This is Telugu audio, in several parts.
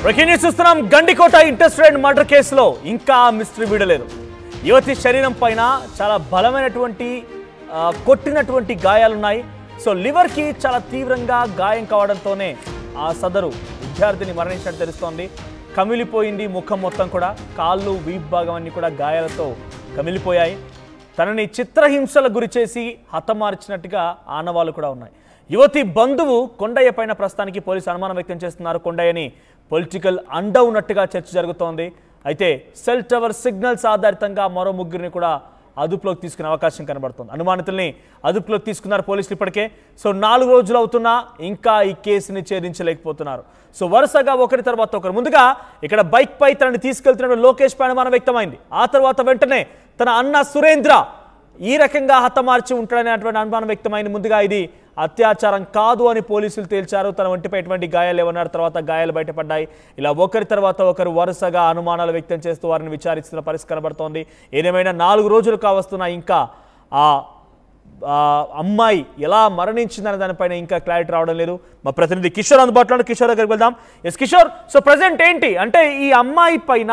బ్రేకింగ్ న్యూస్ చూస్తున్నాం. గండికోట ఇంటెస్టెడ్ మర్డర్ కేసులో ఇంకా మిస్టరీ వీడలేదు. యువతి శరీరం పైన చాలా బలమైనటువంటి కొట్టినటువంటి గాయాలున్నాయి. సో లివర్కి చాలా తీవ్రంగా గాయం కావడంతోనే ఆ సదరు విద్యార్థిని మరణించినట్టు తెలుస్తోంది. కమిలిపోయింది ముఖం మొత్తం కూడా, కాళ్ళు వీప్ భాగం అన్ని కూడా గాయాలతో కమిలిపోయాయి. తనని చిత్రహింసలకు గురి చేసి హతమార్చినట్టుగా ఆనవాళ్లు కూడా ఉన్నాయి. యువతి బంధువు కొండయ్య పైన ప్రస్తుతానికి పోలీసు అనుమానం వ్యక్తం చేస్తున్నారు. కొండయ్యని పొలిటికల్ అండ ఉన్నట్టుగా చర్చ జరుగుతోంది. అయితే సెల్ టవర్ సిగ్నల్స్ ఆధారితంగా మరో ముగ్గురిని కూడా అదుపులోకి తీసుకునే అవకాశం కనబడుతుంది. అనుమానితుల్ని అదుపులోకి తీసుకున్నారు పోలీసులు ఇప్పటికే. సో 4 రోజులు అవుతున్నా ఇంకా ఈ కేసుని ఛేదించలేకపోతున్నారు. సో వరుసగా ఒకరి తర్వాత ఒకరు. ముందుగా ఇక్కడ బైక్ పై తనని తీసుకెళ్తున్న లోకేష్ పై అనుమానం వ్యక్తమైంది. ఆ తర్వాత వెంటనే తన అన్న సురేంద్ర ఈ రకంగా హతమార్చి ఉంటాడనేటువంటి అనుమానం వ్యక్తమైంది. ముందుగా ఇది అత్యాచారం కాదు అని పోలీసులు తేల్చారు. తన ఒంటిపై ఎటువంటి గాయాలు ఏమన్నారు, తర్వాత గాయాలు బయటపడ్డాయి. ఇలా ఒకరి తర్వాత ఒకరు వరుసగా అనుమానాలు వ్యక్తం చేస్తూ వారిని విచారిస్తున్న పరిస్థితి కనబడుతోంది. ఏదేమైనా 4 రోజులు కావస్తున్నా ఇంకా ఆ అమ్మాయి ఎలా మరణించిందనే దానిపైన ఇంకా క్లారిటీ రావడం లేదు. మా ప్రతినిధి కిషోర్ అందుబాటులో, కిషోర్ దగ్గరికి వెళ్దాం. ఎస్ కిషోర్, సో ప్రజెంట్ ఏంటి అంటే ఈ అమ్మాయి పైన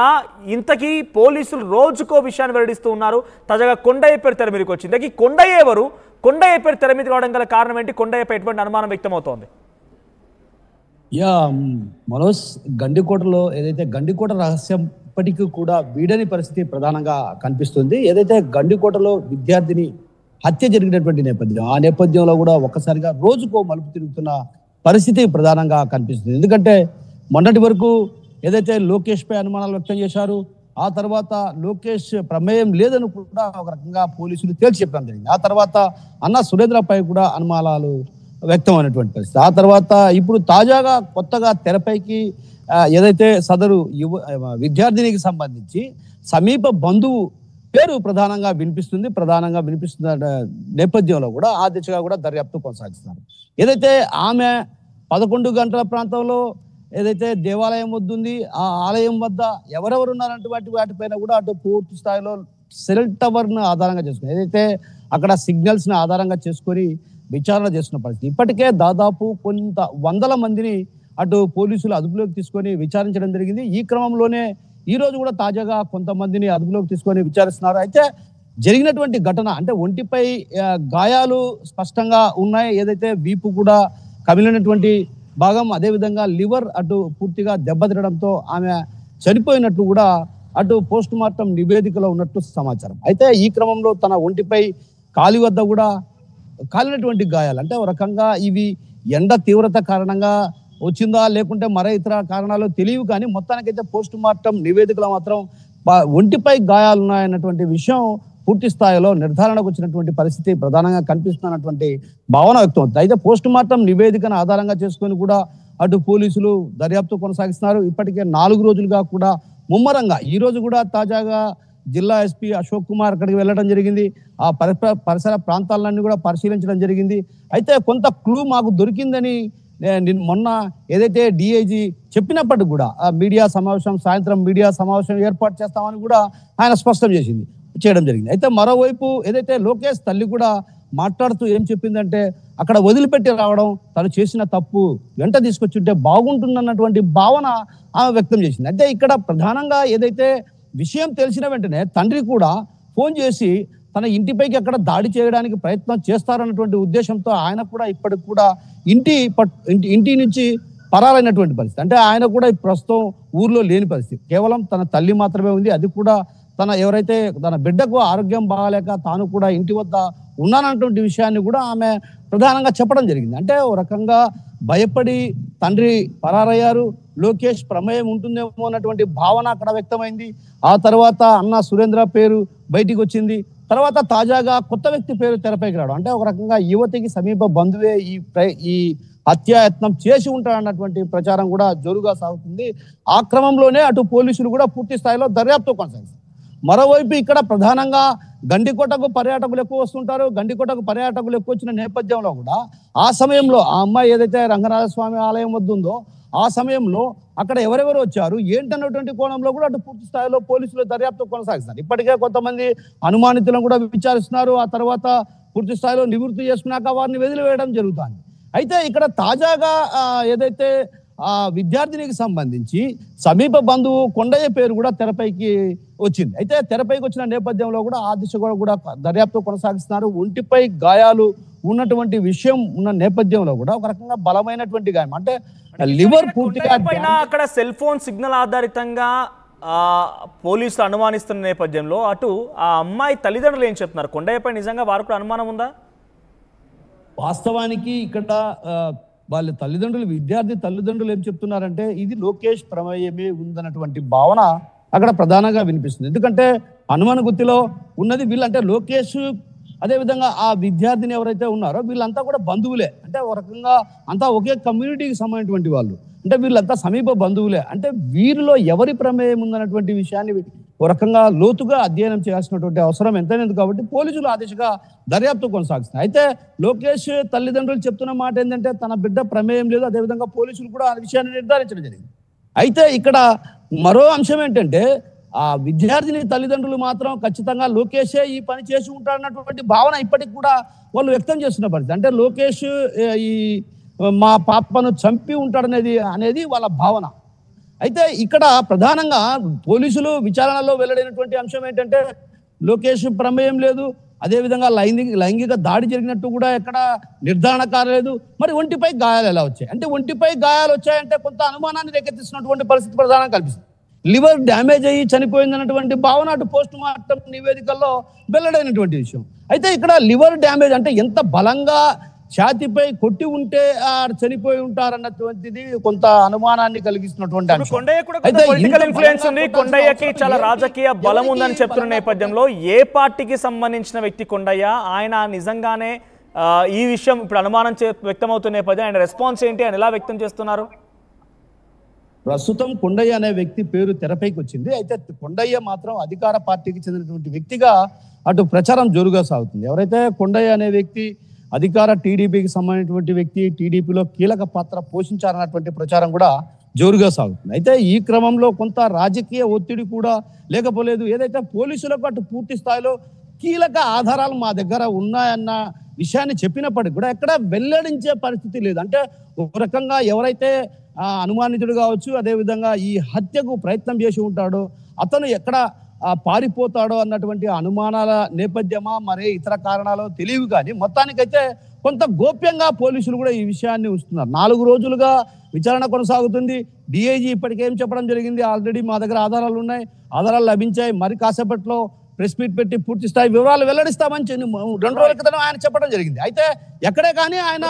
ఇంతకీ పోలీసులు రోజుకో విషయాన్ని వెల్లడిస్తూ ఉన్నారు. తాజాగా కొండయ్య పేరు తెర మీదకి వచ్చింది. ఇంతకీ కొండయ్య ఎవరు, కొండయ్య పేరు తెర మీద రావడం గల కారణం ఏంటి, కొండయ్యపై ఎటువంటి అనుమానం వ్యక్తమవుతోంది? మనోజ్, గండికోటలో ఏదైతే గండికోట రహస్యం ఇప్పటికీ కూడా వీడని పరిస్థితి ప్రధానంగా కనిపిస్తుంది. ఏదైతే గండికోటలో విద్యార్థిని హత్య జరిగినటువంటి నేపథ్యం, ఆ నేపథ్యంలో కూడా ఒక్కసారిగా రోజుకో మలుపు తిరుగుతున్న పరిస్థితి ప్రధానంగా కనిపిస్తుంది. ఎందుకంటే మొన్నటి వరకు ఏదైతే లోకేష్ పై అనుమానాలు వ్యక్తం చేశారు, ఆ తర్వాత లోకేష్ ప్రమేయం లేదని కూడా ఒక రకంగా పోలీసులు తేల్చి చెప్పడం జరిగింది. ఆ తర్వాత అన్న సురేంద్రపై కూడా అనుమానాలు వ్యక్తమైనటువంటి పరిస్థితి. ఆ తర్వాత ఇప్పుడు తాజాగా కొత్తగా తెరపైకి ఏదైతే సదరు విద్యార్థినికి సంబంధించి సమీప బంధువు పేరు ప్రధానంగా వినిపిస్తున్న నేపథ్యంలో కూడా ఆ దిశగా కూడా దర్యాప్తు కొనసాగిస్తున్నారు. ఏదైతే ఆమె 11 గంటల ప్రాంతంలో ఏదైతే దేవాలయం వద్దుంది, ఆ ఆలయం వద్ద ఎవరెవరు ఉన్నారంటే వాటిపైన కూడా అటు పూర్తి స్థాయిలో సెల్ టవర్ను ఆధారంగా చేసుకుని, ఏదైతే అక్కడ సిగ్నల్స్ ని ఆధారంగా చేసుకొని విచారణ చేస్తున్న పరిస్థితి. ఇప్పటికే దాదాపు కొంత వందల మందిని అటు పోలీసులు అదుపులోకి తీసుకొని విచారించడం జరిగింది. ఈ క్రమంలోనే ఈ రోజు కూడా తాజాగా కొంతమందిని అదుపులోకి తీసుకొని విచారిస్తున్నారు. అయితే జరిగినటువంటి ఘటన అంటే ఒంటిపై గాయాలు స్పష్టంగా ఉన్నాయి. ఏదైతే వీపు కూడా కమిలినటువంటి భాగం, అదేవిధంగా లివర్ అటు పూర్తిగా దెబ్బతినడంతో ఆమె చనిపోయినట్లు కూడా అటు పోస్ట్ మార్టం నివేదికలో ఉన్నట్లు సమాచారం. అయితే ఈ క్రమంలో తన ఒంటిపై కాలి వద్ద కూడా కాలినటువంటి గాయాలు అంటే ఒక రకంగా ఇవి ఎండ తీవ్రత కారణంగా వచ్చిందా లేకుంటే మరే ఇతర కారణాలు తెలియవు, కానీ మొత్తానికైతే పోస్ట్ మార్టం నివేదికలో మాత్రం ఒంటిపై గాయాలు ఉన్నాయన్నటువంటి విషయం పూర్తి స్థాయిలో నిర్ధారణకు వచ్చినటువంటి పరిస్థితి ప్రధానంగా కనిపిస్తున్నటువంటి భావన వ్యక్తం అవుతుంది. అయితే పోస్ట్ మార్టం నివేదికను ఆధారంగా చేసుకొని కూడా అటు పోలీసులు దర్యాప్తు కొనసాగిస్తున్నారు. ఇప్పటికే 4 రోజులుగా కూడా ముమ్మరంగా ఈ రోజు కూడా తాజాగా జిల్లా ఎస్పీ అశోక్ కుమార్ అక్కడికి వెళ్ళడం జరిగింది. ఆ పరిసర ప్రాంతాలన్నీ కూడా పరిశీలించడం జరిగింది. అయితే కొంత క్లూ మాకు దొరికిందని మొన్న ఏదైతే డిఐజీ చెప్పినప్పటికి కూడా మీడియా సమావేశం, సాయంత్రం మీడియా సమావేశం ఏర్పాటు చేస్తామని కూడా ఆయన స్పష్టం చేయడం జరిగింది. అయితే మరోవైపు ఏదైతే లోకేష్ తల్లి కూడా మాట్లాడుతూ ఏం చెప్పిందంటే అక్కడ వదిలిపెట్టి రావడం తను చేసిన తప్పు, వెంట తీసుకొచ్చుంటే బాగుంటుందన్నటువంటి భావన ఆమె వ్యక్తం చేసింది. అయితే ఇక్కడ ప్రధానంగా ఏదైతే విషయం తెలిసిన వెంటనే తండ్రి కూడా ఫోన్ చేసి తన ఇంటిపైకి అక్కడ దాడి చేయడానికి ప్రయత్నం చేస్తారన్నటువంటి ఉద్దేశంతో ఆయన కూడా ఇప్పటికి కూడా ఇంటి నుంచి పరారైనటువంటి పరిస్థితి. అంటే ఆయన కూడా ప్రస్తుతం ఊర్లో లేని పరిస్థితి, కేవలం తన తల్లి మాత్రమే ఉంది. అది కూడా ఎవరైతే తన బిడ్డకు ఆరోగ్యం బాగాలేక తాను కూడా ఇంటి వద్ద ఉన్నానన్నటువంటి విషయాన్ని కూడా ఆమె ప్రధానంగా చెప్పడం జరిగింది. అంటే ఓ రకంగా భయపడి తండ్రి పరారయ్యారు, లోకేష్ ప్రమేయం ఉంటుందేమో అన్నటువంటి భావన అక్కడ వ్యక్తమైంది. ఆ తర్వాత అన్న సురేంద్ర పేరు బయటికి వచ్చింది. తర్వాత తాజాగా కొత్త వ్యక్తి పేరు తెరపైకి రావడం అంటే ఒక రకంగా యువతికి సమీప బంధువే ఈ హత్యాయత్నం చేసి ఉంటాడన్నటువంటి ప్రచారం కూడా జోరుగా సాగుతుంది. ఆ క్రమంలోనే అటు పోలీసులు కూడా పూర్తి స్థాయిలో దర్యాప్తు కొనసాగిస్తారు. మరోవైపు ఇక్కడ ప్రధానంగా గండికోటకు పర్యాటకులు ఎక్కువ వస్తుంటారు. గండికోటకు పర్యాటకులు ఎక్కువ వచ్చిన నేపథ్యంలో కూడా ఆ సమయంలో ఆ అమ్మాయి ఏదైతే రంగనాథస్వామి ఆలయం వద్ద ఉందో ఆ సమయంలో అక్కడ ఎవరెవరు వచ్చారు ఏంటన్నటువంటి కోణంలో కూడా అటు పూర్తి స్థాయిలో పోలీసులు దర్యాప్తు కొనసాగిస్తారు. ఇప్పటికే కొంతమంది అనుమానితులను కూడా విచారిస్తున్నారు. ఆ తర్వాత పూర్తి స్థాయిలో నివృత్తి చేసుకున్నాక వారిని వదిలివేయడం జరుగుతుంది. అయితే ఇక్కడ తాజాగా ఏదైతే ఆ విద్యార్థినికి సంబంధించి సమీప బంధువు కొండయ్య పేరు కూడా తెరపైకి వచ్చింది. అయితే తెరపైకి వచ్చిన నేపథ్యంలో కూడా ఆ దిశగా కూడా దర్యాప్తు కొనసాగిస్తున్నారు. ఒంటిపై గాయాలు ఉన్నటువంటి విషయం ఉన్న నేపథ్యంలో కూడా ఒక రకంగా బలమైనటువంటి గాయం, అంటే లివర్ పూర్తిగా అక్కడ సెల్ ఫోన్ సిగ్నల్ ఆధారితంగా పోలీసులు అనుమానిస్తున్న నేపథ్యంలో అటు ఆ అమ్మాయి తల్లిదండ్రులు ఏం చెప్తున్నారు? కొండయ్యపై నిజంగా వారికి కూడా అనుమానం ఉందా? వాస్తవానికి ఇక్కడ వాళ్ళ తల్లిదండ్రులు, విద్యార్థి తల్లిదండ్రులు ఏం చెప్తున్నారంటే ఇది లోకేష్ ప్రమేయమే ఉందన్నటువంటి భావన అక్కడ ప్రధానంగా వినిపిస్తుంది. ఎందుకంటే హనుమాన్ గుత్తిలో ఉన్నది వీళ్ళంటే లోకేష్, అదేవిధంగా ఆ విద్యార్థిని ఎవరైతే ఉన్నారో వీళ్ళంతా కూడా బంధువులే, అంటే ఒక రకంగా అంతా ఒకే కమ్యూనిటీకి సంబంధించినటువంటి వాళ్ళు, అంటే వీళ్ళంతా సమీప బంధువులే. అంటే వీరిలో ఎవరి ప్రమేయం ఉందన్నటువంటి విషయాన్ని ఒక రకంగా లోతుగా అధ్యయనం చేయాల్సినటువంటి అవసరం ఎంతైనా ఉంది. కాబట్టి పోలీసులు ఆ దిశగా దర్యాప్తు కొనసాగిస్తున్నారు. అయితే లోకేష్ తల్లిదండ్రులు చెప్తున్న మాట ఏంటంటే తన బిడ్డ ప్రమేయం లేదు, అదేవిధంగా పోలీసులు కూడా ఆ విషయాన్ని నిర్ధారించడం జరిగింది. అయితే ఇక్కడ మరో అంశం ఏంటంటే ఆ విద్యార్థిని తల్లిదండ్రులు మాత్రం ఖచ్చితంగా లోకేషే ఈ పని చేసి ఉంటాడన్నటువంటి భావన ఇప్పటికి కూడా వాళ్ళు వ్యక్తం చేస్తున్న పరిస్థితి. అంటే లోకేష్ ఈ మా పాపను చంపి ఉంటాడనేది వాళ్ళ భావన. అయితే ఇక్కడ ప్రధానంగా పోలీసులు విచారణలో వెల్లడైనటువంటి అంశం ఏంటంటే లోకేష్ ప్రమేయం లేదు, అదేవిధంగా లైంగిక దాడి జరిగినట్టు కూడా ఎక్కడ నిర్ధారణ కాలేదు. మరి ఒంటిపై గాయాలు ఎలా వచ్చాయి అంటే ఒంటిపై గాయాలు వచ్చాయంటే కొంత అనుమానాన్ని రేకెత్తిస్తున్నటువంటి పరిస్థితి ప్రధానంగా కనిపిస్తుంది. లివర్ డ్యామేజ్ అయ్యి చనిపోయిందన్నటువంటి భావన అటు పోస్ట్ మార్టం నివేదికల్లో వెల్లడైనటువంటి విషయం. అయితే ఇక్కడ లివర్ డ్యామేజ్ అంటే ఎంత బలంగా ఛాతిపై కొట్టి ఉంటే చనిపోయి ఉంటారన్నటువంటిది కొంత అనుమానాన్ని కలిగిస్తున్నటువంటి అంశం. పొలిటికల్ ఇన్ఫ్లుయెన్స్ ఉంది, కొండయ్యకి చాలా రాజకీయ బలం ఉందని చెప్తున్న నేపథ్యంలో ఏ పార్టీకి సంబంధించిన వ్యక్తి కొండయ్య, ఆయన నిజంగానే ఈ విషయం ఇప్పుడు అనుమానం వ్యక్తమవుతున్న నేపథ్యం ఆయన రెస్పాన్స్ ఏంటి, ఆయన ఎలా వ్యక్తం చేస్తున్నారు? ప్రస్తుతం కొండయ్య అనే వ్యక్తి పేరు తెరపైకి వచ్చింది. అయితే కొండయ్య మాత్రం అధికార పార్టీకి చెందినటువంటి వ్యక్తిగా అటు ప్రచారం జోరుగా సాగుతుంది. ఎవరైతే కొండయ్య అనే వ్యక్తి అధికార టీడీపీకి సంబంధించినటువంటి వ్యక్తి, టీడీపీలో కీలక పాత్ర పోషించారన్నటువంటి ప్రచారం కూడా జోరుగా సాగుతుంది. అయితే ఈ క్రమంలో కొంత రాజకీయ ఒత్తిడి కూడా లేకపోలేదు. ఏదైతే పోలీసులకు అటు పూర్తి స్థాయిలో కీలక ఆధారాలు మా దగ్గర ఉన్నాయన్న విషయాన్ని చెప్పినప్పటికీ కూడా ఎక్కడ వెల్లడించే పరిస్థితి లేదు. అంటే ఒక రకంగా ఎవరైతే అనుమానితుడు కావచ్చు, అదేవిధంగా ఈ హత్యకు ప్రయత్నం చేసి ఉంటాడో అతను ఎక్కడ పారిపోతాడో అన్నటువంటి అనుమానాల నేపథ్యమా మరే ఇతర కారణాలు తెలియవు. కానీ మొత్తానికైతే కొంత గోప్యంగా పోలీసులు కూడా ఈ విషయాన్ని ఉంచుతున్నారు. 4 రోజులుగా విచారణ కొనసాగుతుంది. డిఐజీ ఇప్పటికేం చెప్పడం జరిగింది, ఆల్రెడీ మా దగ్గర ఆధారాలు ఉన్నాయి, ఆధారాలు లభించాయి, మరి కాసేపట్లో ప్రెస్ మీట్ పెట్టి పూర్తి స్థాయి వివరాలు వెల్లడిస్తామని 2 రోజుల క్రితం ఆయన చెప్పడం జరిగింది. అయితే ఎక్కడే కానీ ఆయన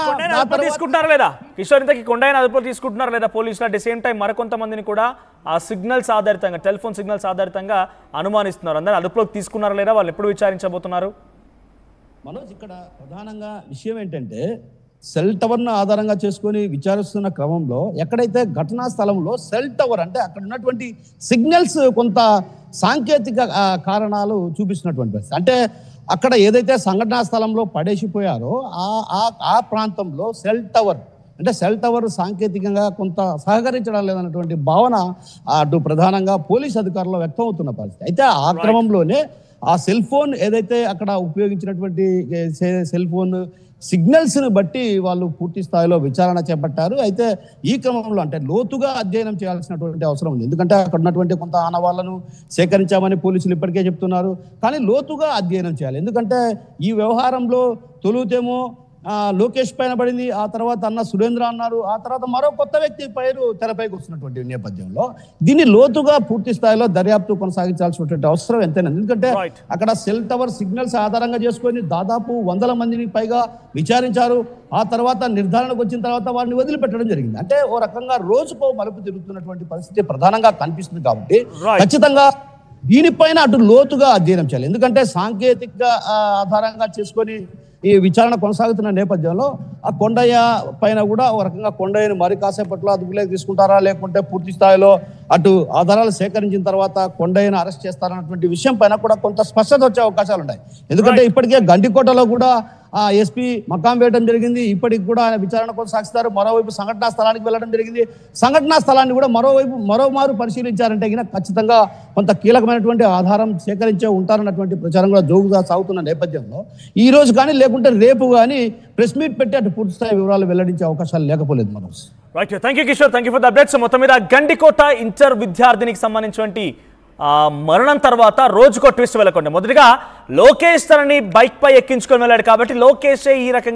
తీసుకుంటున్నారా లేదా కిషోర్, ఇంతకీ కొండయ్యను అదుపులో తీసుకుంటున్నారా లేదా పోలీసులు? అట్ ది సేమ్ టైం మరికొంతమందిని కూడా ఆ సిగ్నల్స్ ఆధారితంగా, టెలిఫోన్ సిగ్నల్స్ ఆధారితంగా అనుమానిస్తున్నారు. అందరూ అదుపులోకి తీసుకున్నారా లేదా, వాళ్ళు ఎప్పుడు విచారించబోతున్నారు? మనోజ్, ఇక్కడ ప్రధానంగా విషయం ఏంటంటే సెల్ టవర్ను ఆధారంగా చేసుకొని విచారిస్తున్న క్రమంలో ఎక్కడైతే ఘటనా స్థలంలో సెల్ టవర్ అంటే అక్కడ ఉన్నటువంటి సిగ్నల్స్ కొంత సాంకేతిక కారణాలు చూపిస్తున్నటువంటి పరిస్థితి. అంటే అక్కడ ఏదైతే సంఘటనా స్థలంలో పడేసిపోయారో ఆ ప్రాంతంలో సెల్ టవర్ సాంకేతికంగా కొంత సహకరించడం లేదన్నటువంటి భావన అటు ప్రధానంగా పోలీస్ అధికారులు వ్యక్తం అవుతున్న పరిస్థితి. అయితే ఆ క్రమంలోనే ఆ సెల్ ఫోన్ ఏదైతే అక్కడ ఉపయోగించినటువంటి సెల్ ఫోన్ సిగ్నల్స్ ని బట్టి వాళ్ళు పూర్తి స్థాయిలో విచారణ చేపట్టారు. అయితే ఈ క్రమంలో అంటే లోతుగా అధ్యయనం చేయాల్సినటువంటి అవసరం ఉంది. ఎందుకంటే అక్కడ ఉన్నటువంటి కొంత ఆనవాళ్లను సేకరించామని పోలీసులు ఇప్పటికే చెప్తున్నారు. కానీ లోతుగా అధ్యయనం చేయాలి. ఎందుకంటే ఈ వ్యవహారంలో తొలుతేమో లోకేష్ పైన పడింది, ఆ తర్వాత అన్న సురేంద్ర అన్నారు, ఆ తర్వాత మరో కొత్త వ్యక్తి పేరు తెరపైకి వస్తున్నటువంటి నేపథ్యంలో దీన్ని లోతుగా పూర్తి స్థాయిలో దర్యాప్తు కొనసాగించాల్సినటువంటి అవసరం ఎంతైనా. ఎందుకంటే అక్కడ సెల్ టవర్ సిగ్నల్స్ ఆధారంగా చేసుకొని దాదాపు 100 మందిని పైగా విచారించారు. ఆ తర్వాత నిర్ధారణకు వచ్చిన తర్వాత వారిని వదిలిపెట్టడం జరిగింది. అంటే ఓ రకంగా రోజుకో మలుపు తిరుగుతున్నటువంటి పరిస్థితి ప్రధానంగా కనిపిస్తుంది. కాబట్టి ఖచ్చితంగా దీనిపైన అటు లోతుగా అధ్యయనం చేయాలి. ఎందుకంటే సాంకేతిక ఆధారంగా చేసుకొని ఈ విచారణ కొనసాగుతున్న నేపథ్యంలో ఆ కొండయ్య పైన కూడా ఒక రకంగా కొండయ్యను మరి కాసేపట్లో అదుపులోకి తీసుకుంటారా, లేకుంటే పూర్తి స్థాయిలో అటు ఆధారాలు సేకరించిన తర్వాత కొండయ్యను అరెస్ట్ చేస్తారన్నటువంటి విషయం పైన కూడా కొంత స్పష్టత వచ్చే అవకాశాలు ఉన్నాయి. ఎందుకంటే ఇప్పటికే గండికోటలో కూడా ఎస్పీ మకాం వేయడం జరిగింది. ఇప్పటికి కూడా ఆయన విచారణ కొనసాగిస్తారు. మరోవైపు సంఘటనా స్థలానికి వెళ్ళడం జరిగింది. సంఘటనా స్థలాన్ని కూడా మరోమారు పరిశీలించారంటే ఖచ్చితంగా కొంత కీలకమైనటువంటి ఆధారం సేకరించే ఉంటారన్నటువంటి ప్రచారం కూడా జోరుగా సాగుతున్న నేపథ్యంలో ఈ రోజు కానీ లేకుంటే రేపు కానీ ప్రెస్ మీట్ పెట్టి అటు పూర్తి స్థాయి వివరాలు వెల్లడించే అవకాశాలు లేకపోలేదు Manoj. Right, thank you Kishore, thank you for the updates. మొత్తం మీద గండికోట ఇంటర్ విద్యార్థినికి సంబంధించినటువంటి మరణం తర్వాత రోజుకో ట్విస్ట్ వెళ్ళకుండా మొదటిగా లోకేష్ తనని బైక్ పై ఎక్కించుకొని వెళ్ళాడు కాబట్టి లోకేషే ఈ రకంగా